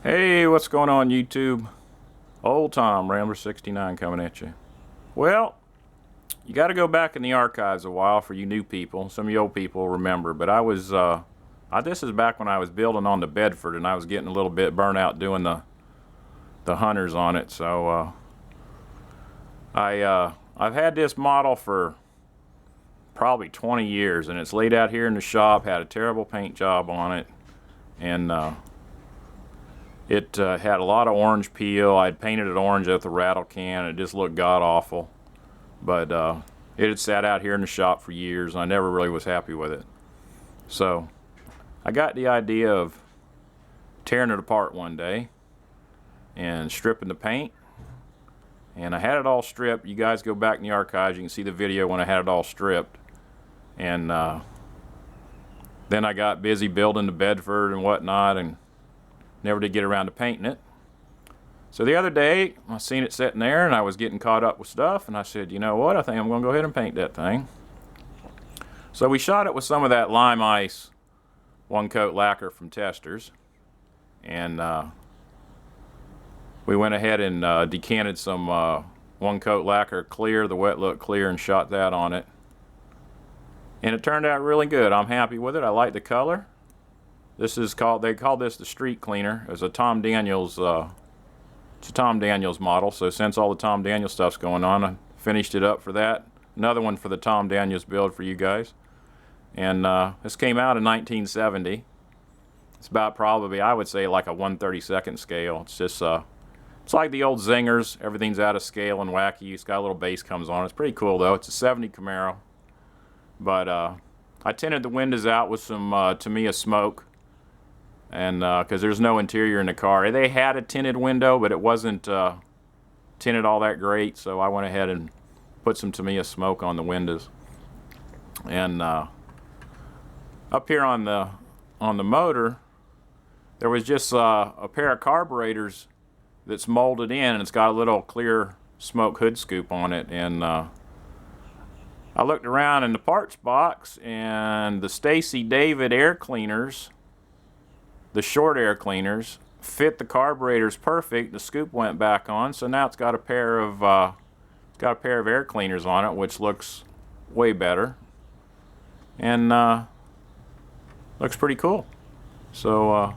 Hey, what's going on YouTube? Old Tom, Rambler 69 coming at you. Well, you got to go back in the archives a while for you new people. Some of you old people remember, but this is back when I was building on the Bedford and I was getting a little bit burnt out doing the hunters on it. So I've had this model for probably 20 years and it's laid out here in the shop, had a terrible paint job on it, and it had a lot of orange peel. I'd painted it orange with the rattle can. It just looked god awful. But it had sat out here in the shop for years and I never really was happy with it. So I got the idea of tearing it apart one day and stripping the paint. And I had it all stripped. You guys go back in the archives, you can see the video when I had it all stripped. And then I got busy building the Bedford and whatnot and never did get around to painting it. So the other day, I seen it sitting there and I was getting caught up with stuff and I said, you know what, I think I'm going to go ahead and paint that thing. So we shot it with some of that Lime Ice one coat lacquer from Testors, and we went ahead and decanted some one coat lacquer clear, the wet look clear, and shot that on it. And it turned out really good. I'm happy with it. I like the color. They call this the Street Cleaner. It's a Tom Daniels, it's a Tom Daniels model. So since all the Tom Daniels stuff's going on, I finished it up for that. Another one for the Tom Daniels build for you guys. And this came out in 1970. It's about probably, I would say, like a 1/32 scale. It's just, it's like the old Zingers. Everything's out of scale and wacky. It's got a little bass comes on. It's pretty cool though. It's a 70 Camaro. But I tinted the windows out with some Tamiya smoke. And because there's no interior in the car. They had a tinted window, but it wasn't tinted all that great, so I went ahead and put some Tamiya smoke on the windows. And up here on the motor, there was just a pair of carburetors that's molded in, and it's got a little clear smoke hood scoop on it. And I looked around in the parts box, and the Stacy David air cleaners, the short air cleaners, fit the carburetors perfect. The scoop went back on, so now it's got a pair of air cleaners on it, which looks way better and looks pretty cool. So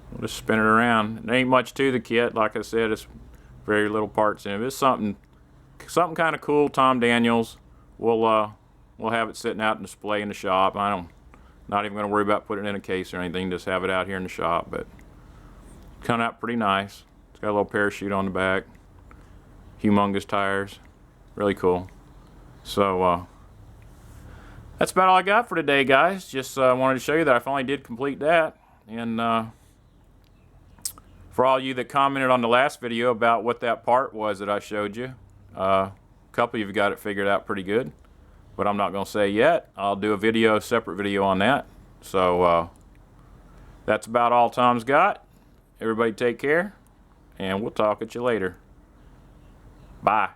we'll just spin it around. There ain't much to the kit, like I said. It's very little parts in it. It's something kind of cool. Tom Daniels. We'll have it sitting out in display in the shop. Not even going to worry about putting it in a case or anything, just have it out here in the shop. But it's coming out pretty nice. It's got a little parachute on the back, humongous tires, really cool. So that's about all I got for today, guys. Just wanted to show you that I finally did complete that. And for all you that commented on the last video about what that part was that I showed you, a couple of you got it figured out pretty good. But I'm not going to say yet. I'll do a separate video on that. So that's about all Tom's got. Everybody take care, and we'll talk at you later. Bye.